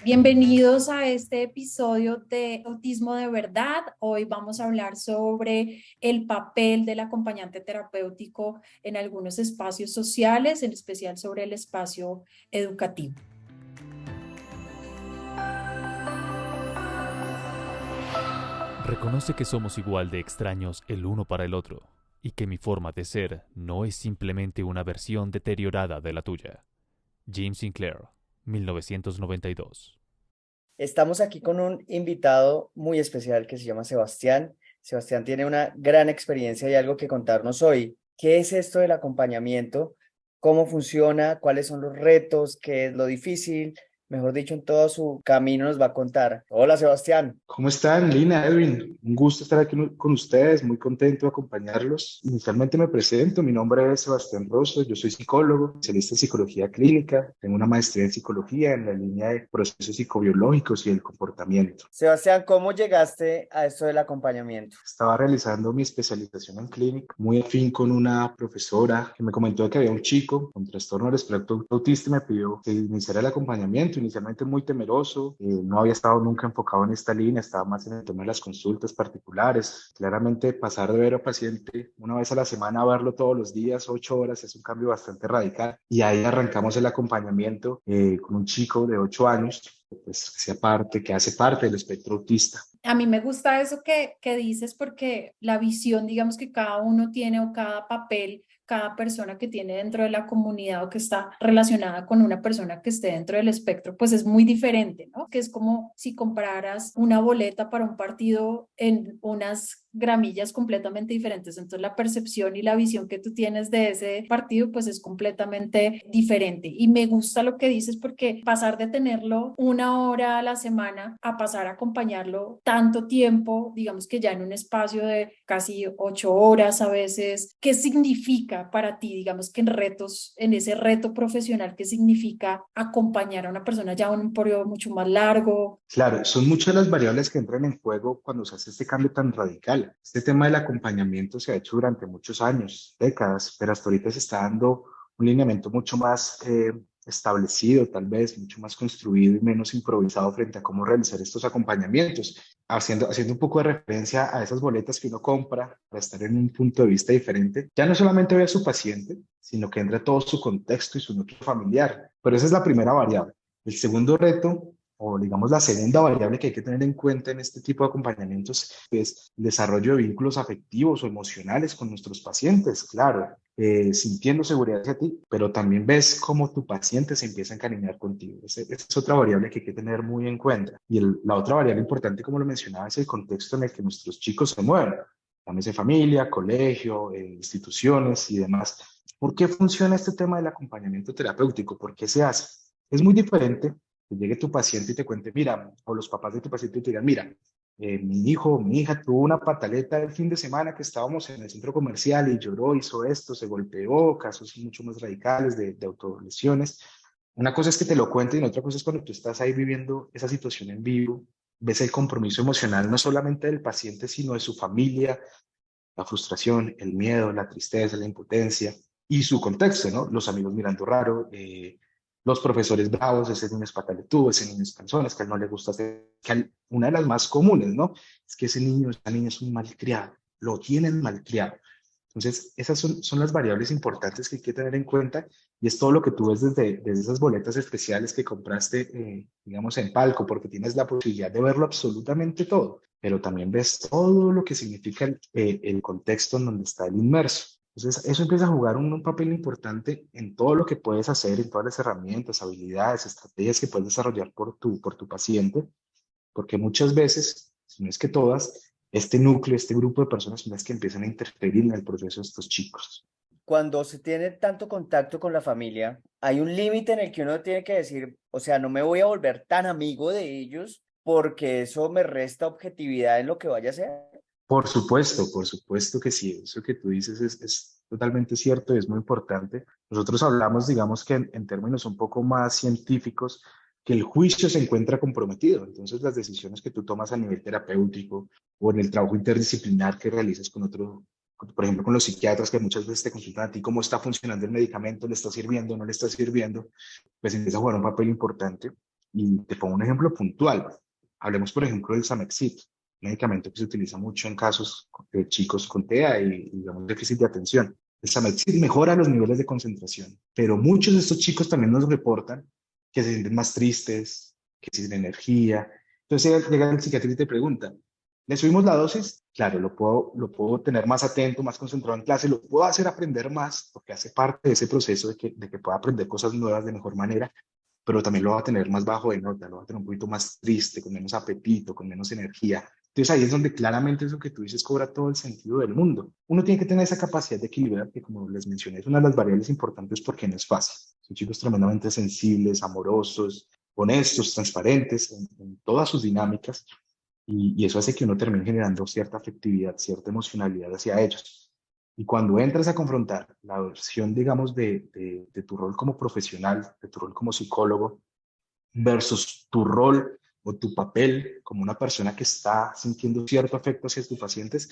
Bienvenidos a este episodio de Autismo de Verdad. Hoy vamos a hablar sobre el papel del acompañante terapéutico en algunos espacios sociales, en especial sobre el espacio educativo. Reconoce que somos igual de extraños el uno para el otro y que mi forma de ser no es simplemente una versión deteriorada de la tuya. James Sinclair, 1992. Estamos aquí con un invitado muy especial que se llama Sebastián. Sebastián tiene una gran experiencia y algo que contarnos hoy. ¿Qué es esto del acompañamiento? ¿Cómo funciona? ¿Cuáles son los retos? ¿Qué es lo difícil? Mejor dicho, en todo su camino nos va a contar. Hola, Sebastián. ¿Cómo están, Lina, Edwin? Un gusto estar aquí con ustedes, muy contento de acompañarlos. Inicialmente me presento, mi nombre es Sebastián Rosso, yo soy psicólogo, especialista en psicología clínica, tengo una maestría en psicología en la línea de procesos psicobiológicos y el comportamiento. Sebastián, ¿cómo llegaste a esto del acompañamiento? Estaba realizando mi especialización en clínica, muy afín con una profesora que me comentó que había un chico con trastorno del espectro autista y me pidió que iniciara el acompañamiento, inicialmente muy temeroso, no había estado nunca enfocado en esta línea, estaba más en el tema de las consultas particulares. Claramente pasar de ver a paciente una vez a la semana a verlo todos los días, 8 horas, es un cambio bastante radical. Y ahí arrancamos el acompañamiento con un chico de 8 años, pues, que hace parte del espectro autista. A mí me gusta eso que dices porque la visión, digamos, que cada uno tiene o cada papel, cada persona que tiene dentro de la comunidad o que está relacionada con una persona que esté dentro del espectro, pues es muy diferente, ¿no? Que es como si compraras una boleta para un partido en unas gramillas completamente diferentes. Entonces la percepción y la visión que tú tienes de ese partido, pues es completamente diferente. Y me gusta lo que dices porque pasar de tenerlo una hora a la semana a pasar a acompañarlo tanto tiempo, digamos que ya en un espacio de casi 8 horas a veces, ¿qué significa para ti, digamos que en retos, en ese reto profesional, qué significa acompañar a una persona ya en un periodo mucho más largo? Claro, son muchas las variables que entran en juego cuando se hace este cambio tan radical. Este tema del acompañamiento se ha hecho durante muchos años, décadas, pero hasta ahorita se está dando un lineamiento mucho más establecido, tal vez, mucho más construido y menos improvisado frente a cómo realizar estos acompañamientos, haciendo un poco de referencia a esas boletas que uno compra para estar en un punto de vista diferente. Ya no solamente ve a su paciente, sino que entra todo su contexto y su núcleo familiar, pero esa es la primera variable. El segundo reto o digamos la segunda variable que hay que tener en cuenta en este tipo de acompañamientos es el desarrollo de vínculos afectivos o emocionales con nuestros pacientes, claro, sintiendo seguridad hacia ti, pero también ves cómo tu paciente se empieza a encariñar contigo. Esa es otra variable que hay que tener muy en cuenta. Y la otra variable importante, como lo mencionaba, es el contexto en el que nuestros chicos se mueven, llámese familia, colegio, instituciones y demás. ¿Por qué funciona este tema del acompañamiento terapéutico? ¿Por qué se hace? Es muy diferente que llegue tu paciente y te cuente, mira, o los papás de tu paciente te digan, mira, mi hijo, mi hija tuvo una pataleta el fin de semana que estábamos en el centro comercial y lloró, hizo esto, se golpeó, casos mucho más radicales de autolesiones. Una cosa es que te lo cuenten y otra cosa es cuando tú estás ahí viviendo esa situación en vivo, ves el compromiso emocional no solamente del paciente, sino de su familia, la frustración, el miedo, la tristeza, la impotencia y su contexto, ¿no? Los amigos mirando raro, los profesores bravos, ese niño es pataletudo, ese niño es cansón, es que a él no le gusta hacer, una de las más comunes, ¿no? Es que ese niño, esa niña es un malcriado, lo tienen malcriado. Entonces, esas son las variables importantes que hay que tener en cuenta y es todo lo que tú ves desde esas boletas especiales que compraste, digamos, en palco, porque tienes la posibilidad de verlo absolutamente todo, pero también ves todo lo que significa el contexto en donde está el inmerso. Entonces, eso empieza a jugar un papel importante en todo lo que puedes hacer, en todas las herramientas, habilidades, estrategias que puedes desarrollar por tu paciente, porque muchas veces, si no es que todas, este núcleo, este grupo de personas son las que empiezan a interferir en el proceso de estos chicos. Cuando se tiene tanto contacto con la familia, hay un límite en el que uno tiene que decir, o sea, no me voy a volver tan amigo de ellos porque eso me resta objetividad en lo que vaya a hacer. Por supuesto que sí, eso que tú dices es totalmente cierto y es muy importante. Nosotros hablamos, digamos que en términos un poco más científicos, que el juicio se encuentra comprometido. Entonces, las decisiones que tú tomas a nivel terapéutico o en el trabajo interdisciplinar que realizas con otro, por ejemplo, con los psiquiatras que muchas veces te consultan a ti cómo está funcionando el medicamento, le está sirviendo, no le está sirviendo, pues empieza a jugar un papel importante. Y te pongo un ejemplo puntual. Hablemos, por ejemplo, del Samexit, medicamento que se utiliza mucho en casos de chicos con TEA y digamos, déficit de atención. El Samexit mejora los niveles de concentración, pero muchos de estos chicos también nos reportan que se sienten más tristes, que sin energía. Entonces llega el psiquiatra y te pregunta, ¿le subimos la dosis? Claro, lo puedo tener más atento, más concentrado en clase, lo puedo hacer aprender más, porque hace parte de ese proceso de que pueda aprender cosas nuevas de mejor manera, pero también lo va a tener más bajo de nota, lo va a tener un poquito más triste, con menos apetito, con menos energía. Entonces ahí es donde claramente eso que tú dices cobra todo el sentido del mundo. Uno tiene que tener esa capacidad de equilibrar, que como les mencioné, es una de las variables importantes porque no es fácil. Son chicos tremendamente sensibles, amorosos, honestos, transparentes en todas sus dinámicas, y eso hace que uno termine generando cierta afectividad, cierta emocionalidad hacia ellos. Y cuando entras a confrontar la versión, digamos, de tu rol como profesional, de tu rol como psicólogo, versus tu rol o tu papel como una persona que está sintiendo cierto afecto hacia tus pacientes,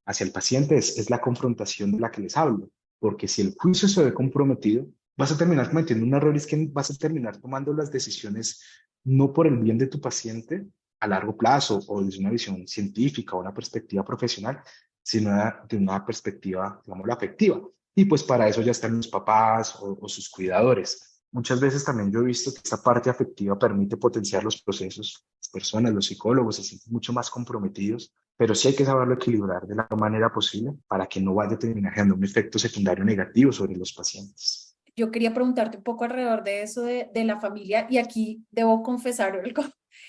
hacia el paciente es la confrontación de la que les hablo. Porque si el juicio se ve comprometido, vas a terminar cometiendo un error, y es que vas a terminar tomando las decisiones no por el bien de tu paciente a largo plazo o desde una visión científica o una perspectiva profesional, sino de una perspectiva, digamos, afectiva. Y pues para eso ya están los papás o sus cuidadores. Muchas veces también yo he visto que esta parte afectiva permite potenciar los procesos. Las personas, los psicólogos se sienten mucho más comprometidos, pero sí hay que saberlo equilibrar de la mejor manera posible para que no vaya a terminar generando un efecto secundario negativo sobre los pacientes. Yo quería preguntarte un poco alrededor de eso de la familia y aquí debo confesar algo.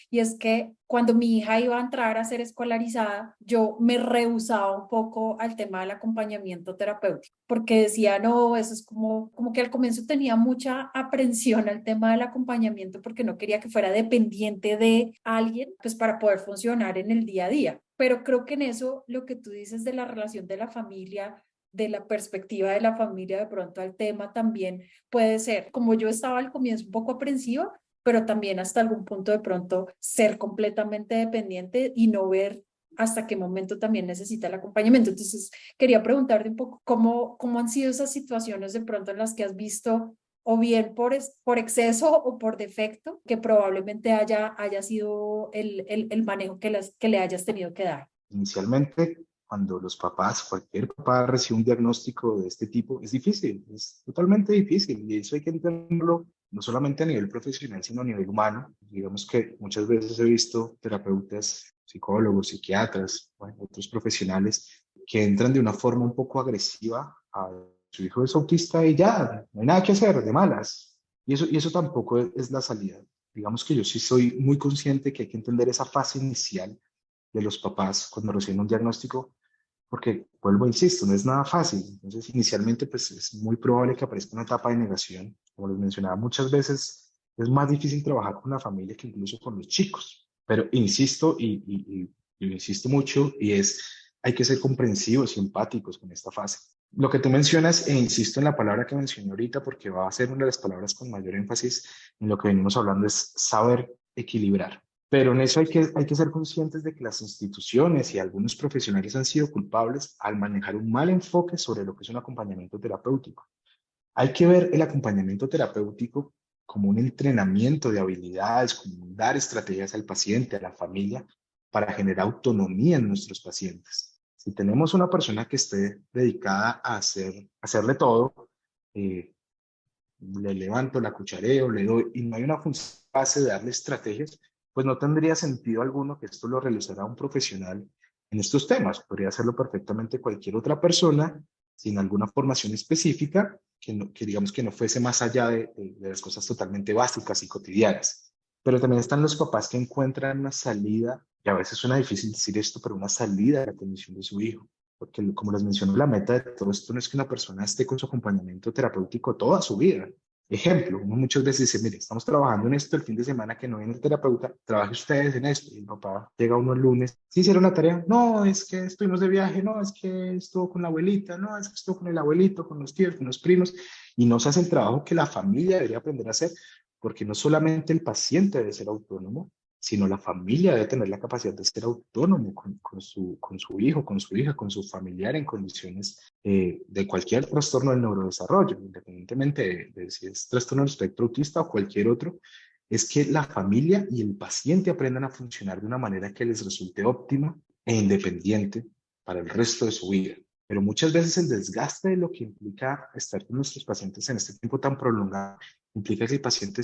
Y es que cuando mi hija iba a entrar a ser escolarizada, yo me rehusaba un poco al tema del acompañamiento terapéutico, porque decía, no, eso es como que al comienzo tenía mucha aprensión al tema del acompañamiento porque no quería que fuera dependiente de alguien, pues para poder funcionar en el día a día. Pero creo que en eso lo que tú dices de la relación de la familia, de la perspectiva de la familia de pronto al tema también puede ser, como yo estaba al comienzo un poco aprensiva, pero también hasta algún punto de pronto ser completamente dependiente y no ver hasta qué momento también necesita el acompañamiento. Entonces, quería preguntarte un poco cómo han sido esas situaciones de pronto en las que has visto o bien por exceso o por defecto, que probablemente haya sido el manejo que le hayas tenido que dar. Inicialmente, cuando los papás, cualquier papá recibe un diagnóstico de este tipo, es difícil, es totalmente difícil, y eso hay que entenderlo no solamente a nivel profesional, sino a nivel humano. Digamos que muchas veces he visto terapeutas, psicólogos, psiquiatras, bueno, otros profesionales que entran de una forma un poco agresiva a su hijo es autista y ya, no hay nada que hacer, de malas. Y eso tampoco es la salida. Digamos que yo sí soy muy consciente que hay que entender esa fase inicial de los papás cuando reciben un diagnóstico, porque, vuelvo, insisto, no es nada fácil. Entonces, inicialmente, pues es muy probable que aparezca una etapa de negación. Como les mencionaba, muchas veces es más difícil trabajar con la familia que incluso con los chicos. Pero insisto y insisto mucho, y hay que ser comprensivos y empáticos con esta fase. Lo que tú mencionas, e insisto en la palabra que mencioné ahorita, porque va a ser una de las palabras con mayor énfasis en lo que venimos hablando, es saber equilibrar. Pero en eso hay que ser conscientes de que las instituciones y algunos profesionales han sido culpables al manejar un mal enfoque sobre lo que es un acompañamiento terapéutico. Hay que ver el acompañamiento terapéutico como un entrenamiento de habilidades, como un dar estrategias al paciente, a la familia, para generar autonomía en nuestros pacientes. Si tenemos una persona que esté dedicada a hacerle todo, eh, le levanto, la cuchareo, le doy, y no hay una función base de darle estrategias, pues no tendría sentido alguno que esto lo realizara un profesional en estos temas. Podría hacerlo perfectamente cualquier otra persona sin alguna formación específica que digamos que no fuese más allá de las cosas totalmente básicas y cotidianas. Pero también están los papás que encuentran una salida, y a veces suena difícil decir esto, pero una salida a la condición de su hijo. Porque, como les menciono, la meta de todo esto no es que una persona esté con su acompañamiento terapéutico toda su vida. Ejemplo, uno muchas veces dice, mire, estamos trabajando en esto el fin de semana que no viene el terapeuta, trabaje ustedes en esto. Y el papá llega uno el lunes, ¿sí hicieron la tarea? No, es que estuvimos de viaje, no, es que estuvo con la abuelita, no, es que estuvo con el abuelito, con los tíos, con los primos, y no se hace el trabajo que la familia debería aprender a hacer, porque no solamente el paciente debe ser autónomo, sino la familia debe tener la capacidad de ser autónomo con su hijo, con su hija, con su familiar en condiciones de cualquier trastorno del neurodesarrollo, independientemente de si es trastorno del espectro autista o cualquier otro. es que la familia y el paciente aprendan a funcionar de una manera que les resulte óptima e independiente para el resto de su vida. Pero muchas veces el desgaste de lo que implica estar con nuestros pacientes en este tiempo tan prolongado implica que el paciente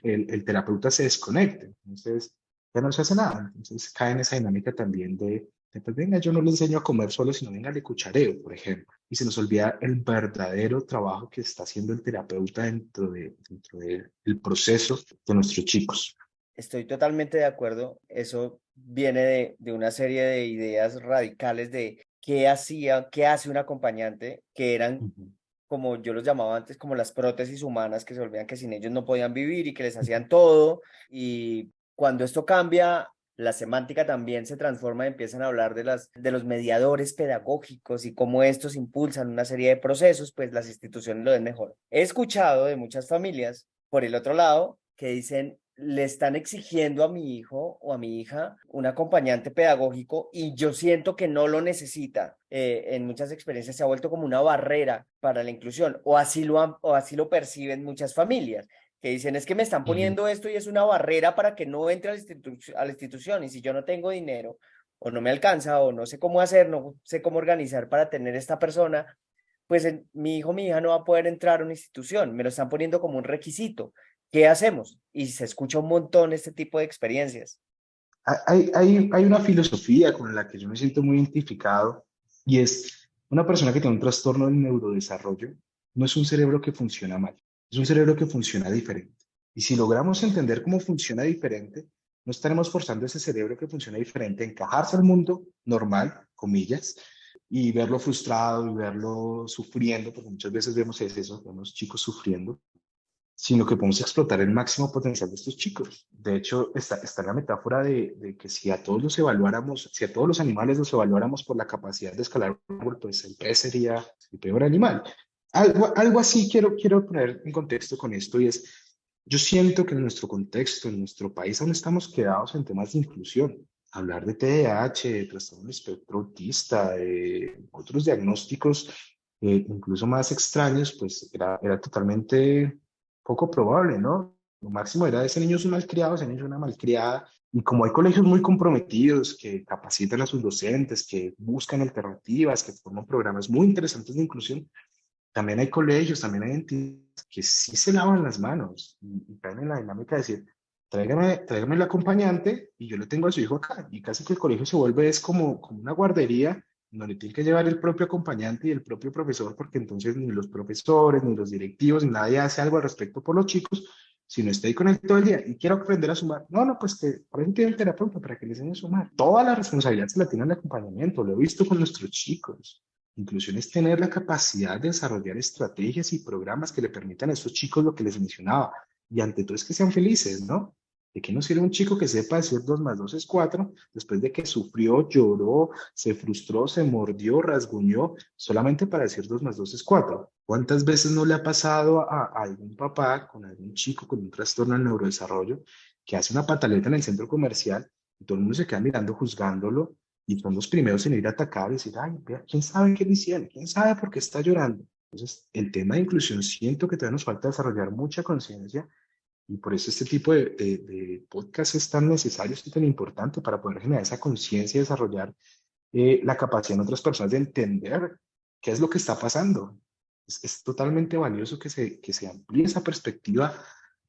el terapeuta se desconecte. Entonces, ya no se hace nada. Entonces, cae en esa dinámica también de pues venga, yo no le enseño a comer solo, sino venga, le cuchareo, por ejemplo. Y se nos olvida el verdadero trabajo que está haciendo el terapeuta dentro del proceso de nuestros chicos. Estoy totalmente de acuerdo. Eso viene de una serie de ideas radicales de qué hace un acompañante, que eran, Ujú. como yo los llamaba antes, como las prótesis humanas, que se olvidan que sin ellos no podían vivir y que les hacían todo. Y cuando esto cambia, la semántica también se transforma y empiezan a hablar de los mediadores pedagógicos y cómo estos impulsan una serie de procesos, pues las instituciones lo ven mejor. He escuchado de muchas familias, por el otro lado, que dicen, le están exigiendo a mi hijo o a mi hija un acompañante pedagógico y yo siento que no lo necesita. En muchas experiencias se ha vuelto como una barrera para la inclusión, o así lo perciben muchas familias, que dicen, es que me están Y poniendo esto y es una barrera para que no entre a la institución, y si yo no tengo dinero o no me alcanza o no sé cómo hacer, no sé cómo organizar para tener esta persona, pues mi hijo, mi hija no va a poder entrar a una institución, me lo están poniendo como un requisito. ¿Qué hacemos? Y se escucha un montón este tipo de experiencias. hay una filosofía con la que yo me siento muy identificado y es una persona que tiene un trastorno del neurodesarrollo, no es un cerebro que funciona mal, es un cerebro que funciona diferente. Y si logramos entender cómo funciona diferente, no estaremos forzando a ese cerebro que funciona diferente a encajarse al mundo normal, comillas, y verlo frustrado y verlo sufriendo, porque muchas veces vemos eso, vemos chicos sufriendo, sino que podemos explotar el máximo potencial de estos chicos. De hecho, está la metáfora de que si a todos los evaluáramos, si a todos los animales los evaluáramos por la capacidad de escalar un árbol, pues el pez sería el peor animal. Algo así quiero poner en contexto con esto y es, yo siento que en nuestro contexto, en nuestro país, aún estamos quedados en temas de inclusión. Hablar de TDAH, de trastorno del espectro autista, de otros diagnósticos incluso más extraños, pues era totalmente poco probable, ¿no? Lo máximo era ese niño es un malcriado, ese niño es una malcriada. Y como hay colegios muy comprometidos que capacitan a sus docentes, que buscan alternativas, que forman programas muy interesantes de inclusión, también hay colegios, también hay entidades que sí se lavan las manos y caen en la dinámica de decir, tráigame el acompañante y yo le tengo a su hijo acá. Y casi que el colegio se vuelve es como una guardería donde tiene que llevar el propio acompañante y el propio profesor, porque entonces ni los profesores, ni los directivos, ni nadie hace algo al respecto por los chicos, sino está ahí con él todo el día y quiero aprender a sumar. No, no, pues que por eso tiene el terapeuta, para que le enseñe a sumar. Toda la responsabilidad se la tiene el acompañamiento, lo he visto con nuestros chicos. Inclusión es tener la capacidad de desarrollar estrategias y programas que le permitan a esos chicos lo que les mencionaba. Y ante todo es que sean felices, ¿no? ¿De qué nos sirve un chico que sepa decir 2 más 2 es 4 después de que sufrió, lloró, se frustró, se mordió, rasguñó, solamente para decir 2 más 2 es 4? ¿Cuántas veces no le ha pasado a algún papá con algún chico con un trastorno del neurodesarrollo que hace una pataleta en el centro comercial y todo el mundo se queda mirando, juzgándolo? Y son los primeros en ir a atacar y decir, ay, vea, ¿quién sabe qué le hicieron? ¿Quién sabe por qué está llorando? Entonces, el tema de inclusión siento que todavía nos falta desarrollar mucha conciencia y por eso este tipo de podcast es tan necesario, es tan importante para poder generar esa conciencia y desarrollar la capacidad en otras personas de entender qué es lo que está pasando. Es totalmente valioso que se amplíe esa perspectiva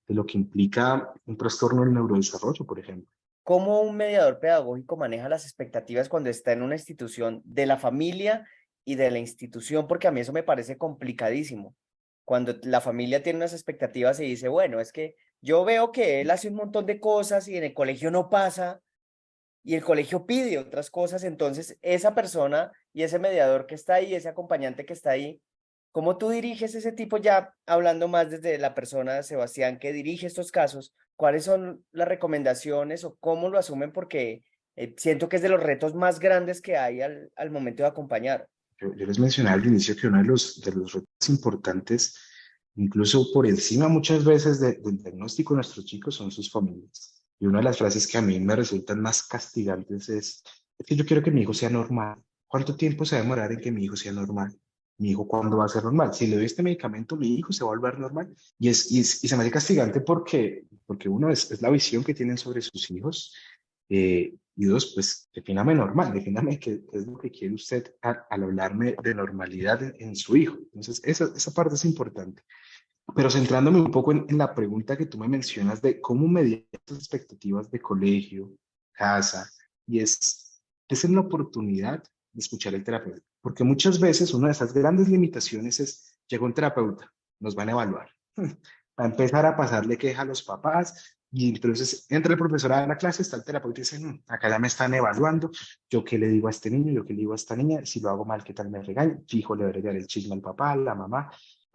de lo que implica un trastorno del neurodesarrollo, por ejemplo. ¿Cómo un mediador pedagógico maneja las expectativas cuando está en una institución de la familia y de la institución? Porque a mí eso me parece complicadísimo. Cuando la familia tiene unas expectativas y dice, bueno, es que yo veo que él hace un montón de cosas y en el colegio no pasa y el colegio pide otras cosas, entonces esa persona y ese mediador que está ahí, ese acompañante que está ahí, ¿cómo tú diriges ese tipo ya hablando más desde la persona, Sebastián, que dirige estos casos? ¿Cuáles son las recomendaciones o cómo lo asumen? Porque siento que es de los retos más grandes que hay al momento de acompañar. Yo les mencionaba al inicio que uno de los retos importantes, incluso por encima muchas veces del diagnóstico de nuestros chicos, son sus familias. Y una de las frases que a mí me resultan más castigantes es que yo quiero que mi hijo sea normal. ¿Cuánto tiempo se va a demorar en que mi hijo sea normal? ¿Mi hijo cuándo va a ser normal? Si le doy este medicamento, mi hijo se va a volver normal. Y se me hace castigante porque porque uno es la visión que tienen sobre sus hijos, y dos, pues defíname normal, defíname qué es lo que quiere usted al hablarme de normalidad en su hijo. Entonces, esa parte es importante. Pero centrándome un poco en la pregunta que tú me mencionas de cómo medir estas expectativas de colegio, casa, y es en la oportunidad de escuchar al terapeuta. Porque muchas veces una de esas grandes limitaciones es, llega un terapeuta, nos van a evaluar. Va a empezar a pasarle queja a los papás y entonces entra el profesor a la clase, está el terapeuta y dice, acá ya me están evaluando, yo qué le digo a este niño, yo qué le digo a esta niña, si lo hago mal, ¿qué tal me regaño? Fijo, le voy a dar el chisme al papá, a la mamá,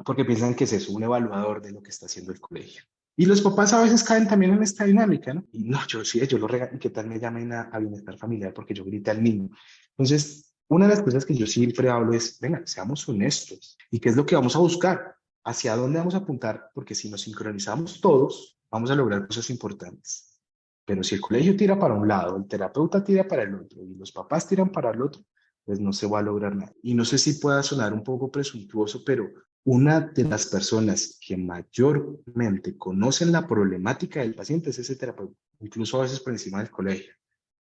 porque piensan que es eso, un evaluador de lo que está haciendo el colegio. Y los papás a veces caen también en esta dinámica, ¿no? Y no, yo sí, yo lo regaño, ¿qué tal me llamen a bienestar familiar porque yo grité al niño? Entonces, una de las cosas que yo siempre hablo es, venga, seamos honestos. ¿Y qué es lo que vamos a buscar? ¿Hacia dónde vamos a apuntar? Porque si nos sincronizamos todos, vamos a lograr cosas importantes. Pero si el colegio tira para un lado, el terapeuta tira para el otro y los papás tiran para el otro, pues no se va a lograr nada. Y no sé si pueda sonar un poco presuntuoso, pero una de las personas que mayormente conocen la problemática del paciente es ese terapeuta, incluso a veces por encima del colegio,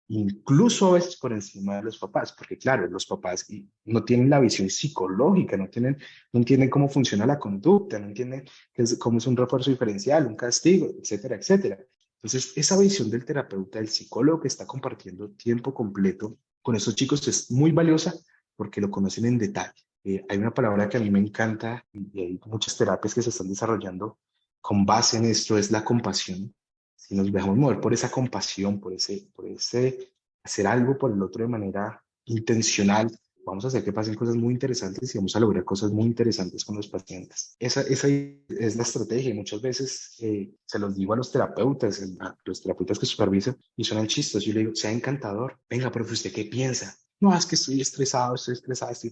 incluso a veces por encima de los papás, porque claro, los papás no tienen la visión psicológica, no entienden cómo funciona la conducta, no entienden cómo es un refuerzo diferencial, un castigo, etcétera, etcétera. Entonces, esa visión del terapeuta, del psicólogo que está compartiendo tiempo completo con estos chicos es muy valiosa porque lo conocen en detalle. Hay una palabra que a mí me encanta y hay muchas terapias que se están desarrollando con base en esto, es la compasión. Si nos dejamos mover por esa compasión, por ese hacer algo por el otro de manera intencional, vamos a hacer que pasen cosas muy interesantes y vamos a lograr cosas muy interesantes con los pacientes. Esa es la estrategia y muchas veces se los digo a los terapeutas que supervisan y son chistes. Yo le digo, sea encantador, venga, profe, ¿usted qué piensa? No, es que estoy estresado,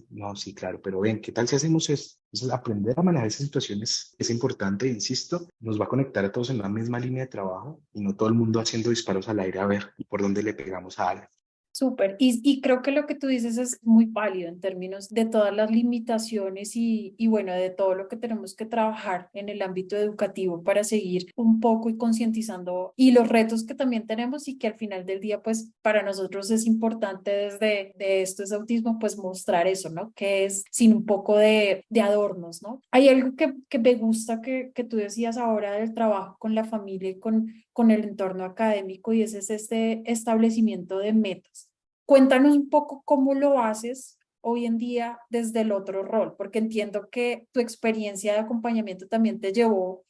No, sí, claro, pero ven, ¿qué tal si hacemos esto? Entonces, aprender a manejar esas situaciones es importante, insisto, nos va a conectar a todos en la misma línea de trabajo y no todo el mundo haciendo disparos al aire a ver por dónde le pegamos a algo. Súper. Y creo que lo que tú dices es muy válido en términos de todas las limitaciones y bueno, de todo lo que tenemos que trabajar en el ámbito educativo para seguir un poco y concientizando y los retos que también tenemos y que al final del día, pues para nosotros es importante desde de esto es autismo, pues mostrar eso, ¿no? Que es sin un poco de adornos, ¿no? Hay algo que me gusta que tú decías ahora del trabajo con la familia y con el entorno académico y ese es este establecimiento de metas. Cuéntanos un poco cómo lo haces hoy en día desde el otro rol, porque entiendo que tu experiencia de acompañamiento también te llevó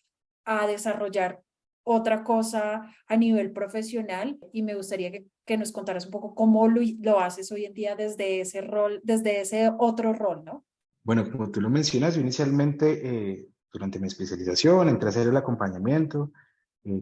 a desarrollar otra cosa a nivel profesional y me gustaría que nos contaras un poco cómo lo haces hoy en día desde ese rol, desde ese otro rol, ¿no? Bueno, como tú lo mencionas, yo inicialmente, durante mi especialización, entré a hacer el acompañamiento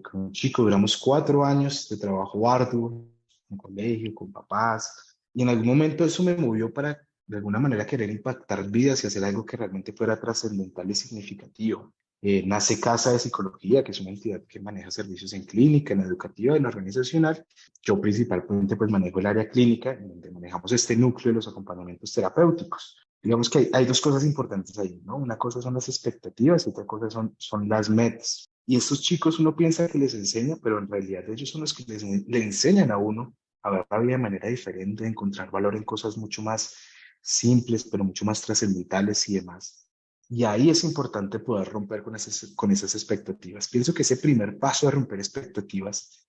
con un chico, duramos 4 años de trabajo arduo, en colegio, con papás, y en algún momento eso me movió para, de alguna manera, querer impactar vidas y hacer algo que realmente fuera trascendental y significativo. Nace Casa de Psicología, que es una entidad que maneja servicios en clínica, en educativa, en organizacional. Yo principalmente pues manejo el área clínica, en donde manejamos este núcleo de los acompañamientos terapéuticos. Digamos que hay dos cosas importantes ahí, ¿no? Una cosa son las expectativas y otra cosa son las metas. Y estos chicos uno piensa que les enseña, pero en realidad ellos son los que le enseñan a uno a ver la vida de manera diferente, a encontrar valor en cosas mucho más simples, pero mucho más trascendentales y demás. Y ahí es importante poder romper con esas expectativas. Pienso que ese primer paso de romper expectativas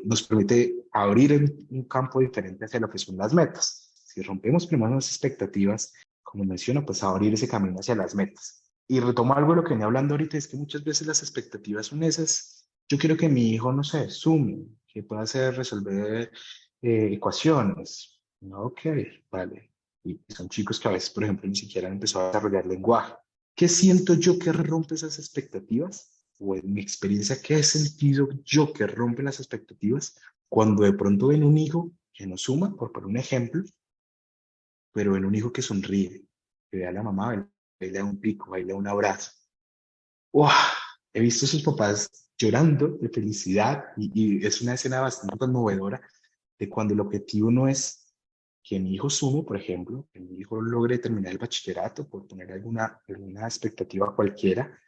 nos permite abrir un campo diferente hacia lo que son las metas. Si rompemos primero las expectativas, como menciono, pues abrir ese camino hacia las metas. Y retomo algo de lo que venía hablando ahorita, es que muchas veces las expectativas son esas. Yo quiero que mi hijo, no sé, sume, que pueda hacer resolver ecuaciones. No, ok, vale. Y son chicos que a veces, por ejemplo, ni siquiera han empezado a desarrollar lenguaje. ¿Qué siento yo que rompe esas expectativas? O en mi experiencia, ¿qué he sentido yo que rompe las expectativas? Cuando de pronto ven un hijo que no suma, por poner un ejemplo, pero ven un hijo que sonríe, que ve a la mamá, le da un pico, le da un abrazo. ¡Wow! He visto a sus papás llorando de felicidad y es una escena bastante conmovedora de cuando el objetivo no es que mi hijo sume, por ejemplo, que mi hijo logre terminar el bachillerato, por poner alguna expectativa cualquiera,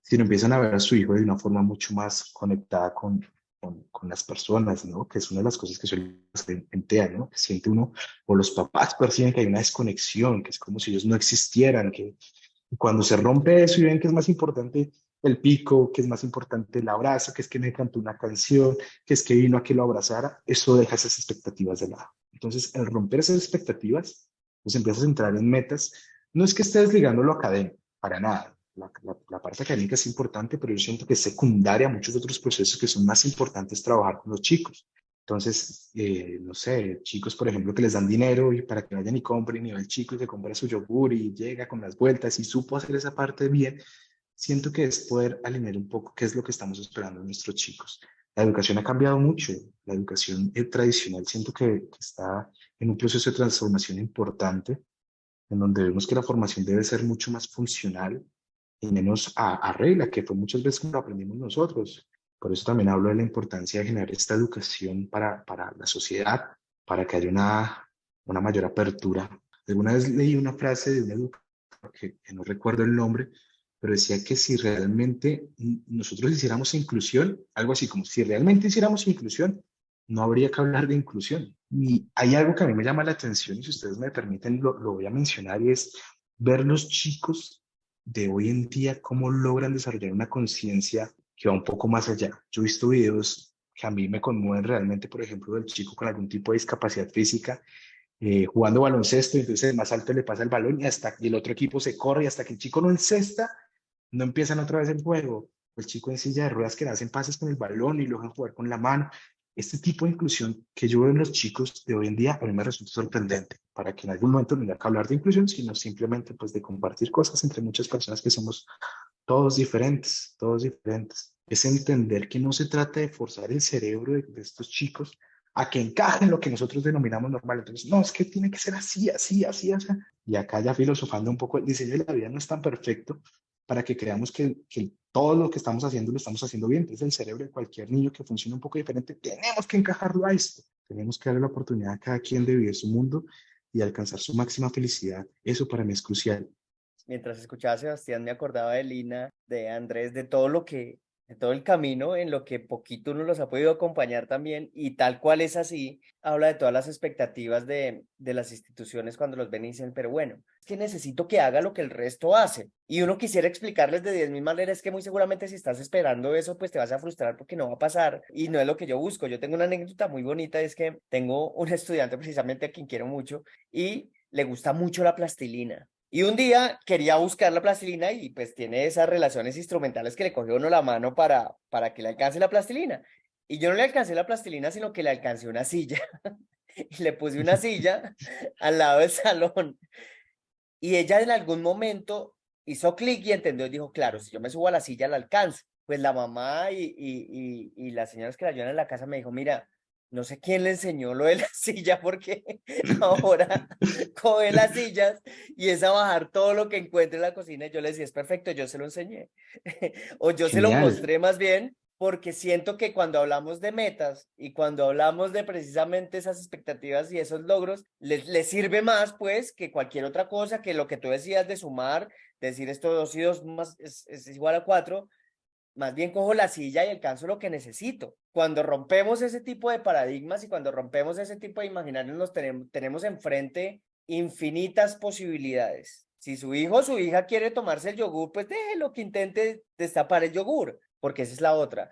sino empiezan a ver a su hijo de una forma mucho más conectada con las personas, ¿no? Que es una de las cosas que suele hacer en TEA, ¿no? Que siente uno, o los papás perciben que hay una desconexión, que es como si ellos no existieran, que cuando se rompe eso y ven que es más importante el pico, que es más importante el abrazo, que es que me cantó una canción, que es que vino a que lo abrazara, eso deja esas expectativas de lado. Entonces, al romper esas expectativas, pues empiezas a entrar en metas. No es que estés ligando lo académico, para nada. La parte académica es importante, pero yo siento que es secundaria a muchos otros procesos que son más importantes trabajar con los chicos. Entonces, no sé, chicos, por ejemplo, que les dan dinero y para que vayan y compren, y va el chico y se compra su yogur y llega con las vueltas y supo hacer esa parte bien, siento que es poder alinear un poco qué es lo que estamos esperando de nuestros chicos. La educación ha cambiado mucho. La educación tradicional siento que está en un proceso de transformación importante, en donde vemos que la formación debe ser mucho más funcional y menos a regla, que fue muchas veces como lo aprendimos nosotros. Por eso también hablo de la importancia de generar esta educación para la sociedad, para que haya una mayor apertura. Alguna vez leí una frase de un educador que no recuerdo el nombre, pero decía que si realmente nosotros hiciéramos inclusión, algo así como si realmente hiciéramos inclusión, no habría que hablar de inclusión. Y hay algo que a mí me llama la atención y si ustedes me permiten lo voy a mencionar y es ver los chicos de hoy en día cómo logran desarrollar una conciencia que va un poco más allá. Yo he visto videos que a mí me conmueven realmente, por ejemplo, del chico con algún tipo de discapacidad física jugando baloncesto, y entonces el más alto le pasa el balón y el otro equipo se corre y hasta que el chico no encesta, no empiezan otra vez el juego. El chico en silla de ruedas que hacen pases con el balón y lo dejan jugar con la mano. Este tipo de inclusión que yo veo en los chicos de hoy en día a mí me resulta sorprendente, para que en algún momento no haya que hablar de inclusión, sino simplemente pues de compartir cosas entre muchas personas que somos todos diferentes, todos diferentes. Es entender que no se trata de forzar el cerebro de estos chicos a que encajen lo que nosotros denominamos normal. Entonces, no, es que tiene que ser así, así, así, así. Y acá ya filosofando un poco, el diseño de la vida no es tan perfecto para que creamos que todo lo que estamos haciendo lo estamos haciendo bien. Entonces, el cerebro de cualquier niño que funcione un poco diferente, tenemos que encajarlo a esto. Tenemos que darle la oportunidad a cada quien de vivir su mundo y alcanzar su máxima felicidad. Eso para mí es crucial. Mientras escuchaba a Sebastián, me acordaba de Lina, de Andrés, de todo lo de todo el camino en lo que poquito uno los ha podido acompañar también, y tal cual es así, habla de todas las expectativas de las instituciones cuando los ven y dicen, pero bueno, es que necesito que haga lo que el resto hace. Y uno quisiera explicarles de 10.000 maneras que muy seguramente si estás esperando eso, pues te vas a frustrar porque no va a pasar y no es lo que yo busco. Yo tengo una anécdota muy bonita, es que tengo un estudiante precisamente a quien quiero mucho y le gusta mucho la plastilina. Y un día quería buscar la plastilina y pues tiene esas relaciones instrumentales que le coge uno la mano para que le alcance la plastilina. Y yo no le alcancé la plastilina, sino que le alcancé una silla. Y le puse una silla al lado del salón. Y ella en algún momento hizo clic y entendió y dijo, claro, si yo me subo a la silla la alcanzo. Pues la mamá y las señoras que la ayudan en la casa me dijo, mira, no sé quién le enseñó lo de la silla porque ahora coge las sillas y es a bajar todo lo que encuentre en la cocina. Y yo le decía, es perfecto, yo se lo enseñé. O yo se lo Genial. mostré más bien porque siento que cuando hablamos de metas y cuando hablamos de precisamente esas expectativas y esos logros, les sirve más pues que cualquier otra cosa, que lo que tú decías de sumar, decir esto 2 y 2 más es igual a 4, más bien cojo la silla y alcanzo lo que necesito. Cuando rompemos ese tipo de paradigmas y cuando rompemos ese tipo de imaginarios, tenemos enfrente infinitas posibilidades. Si su hijo o su hija quiere tomarse el yogur, pues déjelo que intente destapar el yogur, porque esa es la otra.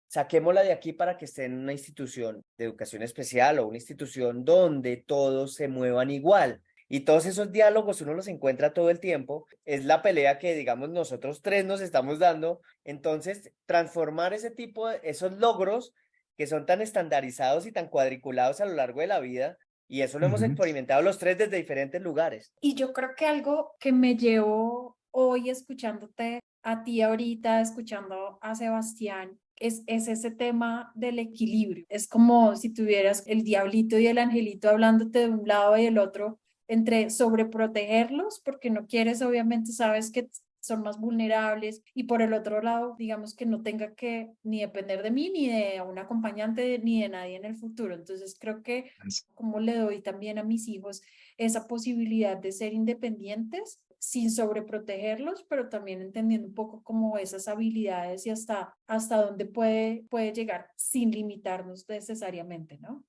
Saquémosla de aquí para que esté en una institución de educación especial o una institución donde todos se muevan igual. Y todos esos diálogos uno los encuentra todo el tiempo. Es la pelea que, digamos, nosotros tres nos estamos dando. Entonces, transformar ese tipo de esos logros que son tan estandarizados y tan cuadriculados a lo largo de la vida, y eso lo hemos Ujú. experimentado los tres desde diferentes lugares. Y yo creo que algo que me llevó hoy escuchándote a ti ahorita, escuchando a Sebastián, es ese tema del equilibrio. Es como si tuvieras el diablito y el angelito hablándote de un lado y del otro, entre sobreprotegerlos, porque no quieres, obviamente, sabes que son más vulnerables, y por el otro lado, digamos que no tenga que ni depender de mí, ni de un acompañante, ni de nadie en el futuro. Entonces creo que como le doy también a mis hijos esa posibilidad de ser independientes, sin sobreprotegerlos, pero también entendiendo un poco como esas habilidades y hasta dónde puede llegar sin limitarnos necesariamente, ¿no?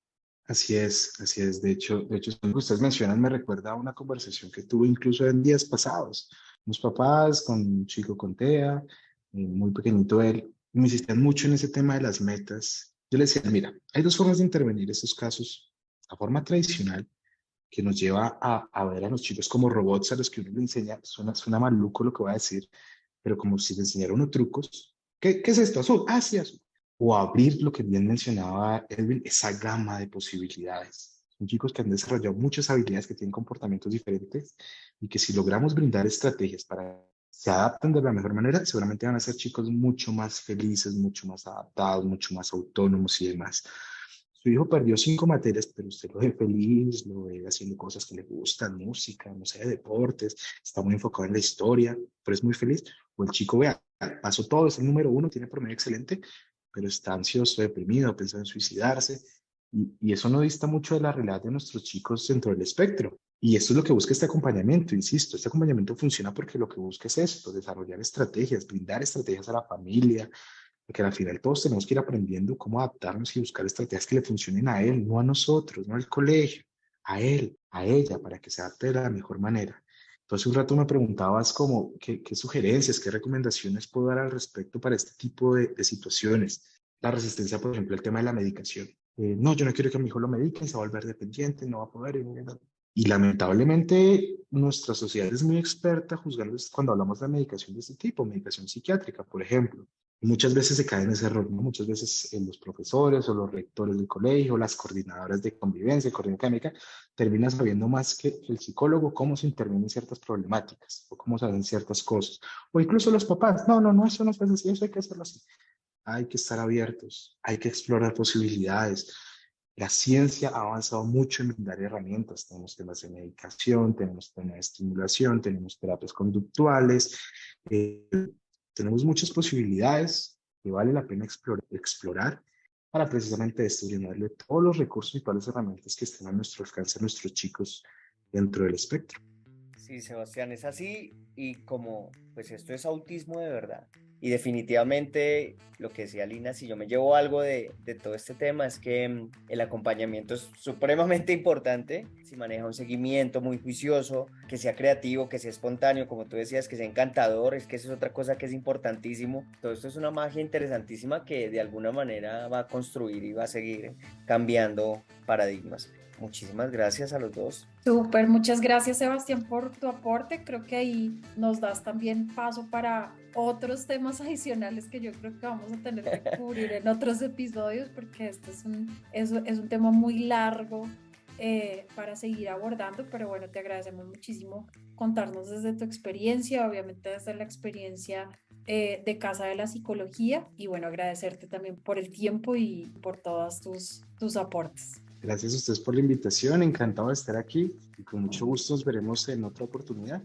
Así es, así es. De hecho, lo que ustedes mencionan me recuerda a una conversación que tuve incluso en días pasados. Unos papás con un chico con TEA, muy pequeñito él, y me insistían mucho en ese tema de las metas. Yo les decía, mira, hay dos formas de intervenir estos casos. La forma tradicional, que nos lleva a ver a los chicos como robots a los que uno le enseña, suena maluco lo que voy a decir, pero como si le enseñara uno trucos. ¿Qué es esto? Azul. Ah, sí, azul. O abrir lo que bien mencionaba Edwin, esa gama de posibilidades. Son chicos que han desarrollado muchas habilidades, que tienen comportamientos diferentes y que si logramos brindar estrategias para que se adapten de la mejor manera, seguramente van a ser chicos mucho más felices, mucho más adaptados, mucho más autónomos y demás. Su hijo perdió 5 materias, pero usted lo ve feliz, lo ve haciendo cosas que le gustan, música, no sé, deportes, está muy enfocado en la historia, pero es muy feliz. O el chico, vea, pasó todo, es el número uno, tiene promedio excelente, pero está ansioso, deprimido, piensa en suicidarse. Y eso no dista mucho de la realidad de nuestros chicos dentro del espectro. Y esto es lo que busca este acompañamiento, insisto, este acompañamiento funciona porque lo que busca es esto, desarrollar estrategias, brindar estrategias a la familia, porque al final todos tenemos que ir aprendiendo cómo adaptarnos y buscar estrategias que le funcionen a él, no a nosotros, no al colegio, a él, a ella, para que se adapte de la mejor manera. Entonces, un rato me preguntabas como qué sugerencias, qué recomendaciones puedo dar al respecto para este tipo de situaciones. La resistencia, por ejemplo, el tema de la medicación. No, yo no quiero que mi hijo lo medique, se va a volver dependiente, no va a poder. Y lamentablemente nuestra sociedad es muy experta juzgando cuando hablamos de medicación de este tipo, medicación psiquiátrica, por ejemplo. Muchas veces se cae en ese error, ¿no? Muchas veces los profesores o los rectores del colegio, las coordinadoras de convivencia, coordinación académica, terminan sabiendo más que el psicólogo cómo se intervienen en ciertas problemáticas o cómo se hacen ciertas cosas. O incluso los papás, no, eso no es así, eso hay que hacerlo así. Hay que estar abiertos, hay que explorar posibilidades. La ciencia ha avanzado mucho en brindar herramientas. Tenemos temas de medicación, tenemos temas de estimulación, tenemos terapias conductuales, eh, tenemos muchas posibilidades que vale la pena explorar para precisamente esto, brindarle todos los recursos y todas las herramientas que estén a nuestro alcance a nuestros chicos dentro del espectro. Sí, Sebastián, es así y como pues esto es autismo de verdad. Y definitivamente lo que decía Lina, si yo me llevo algo de todo este tema es que el acompañamiento es supremamente importante, si maneja un seguimiento muy juicioso, que sea creativo, que sea espontáneo, como tú decías, que sea encantador, es que eso es otra cosa que es importantísimo. Todo esto es una magia interesantísima que de alguna manera va a construir y va a seguir cambiando paradigmas. Muchísimas gracias a los dos. Súper, muchas gracias Sebastián por tu aporte. Creo que ahí nos das también paso para otros temas adicionales que yo creo que vamos a tener que cubrir en otros episodios porque este es un tema muy largo para seguir abordando, pero bueno, te agradecemos muchísimo contarnos desde tu experiencia, obviamente desde la experiencia de Casa de la Psicología y bueno, agradecerte también por el tiempo y por todos tus aportes. Gracias a ustedes por la invitación, encantado de estar aquí y con mucho gusto nos veremos en otra oportunidad.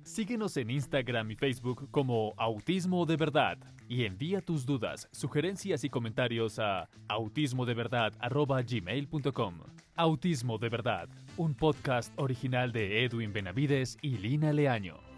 Síguenos en Instagram y Facebook como Autismo de Verdad y envía tus dudas, sugerencias y comentarios a autismodeverdad@gmail.com. Autismo de Verdad, un podcast original de Edwin Benavides y Lina Leaño.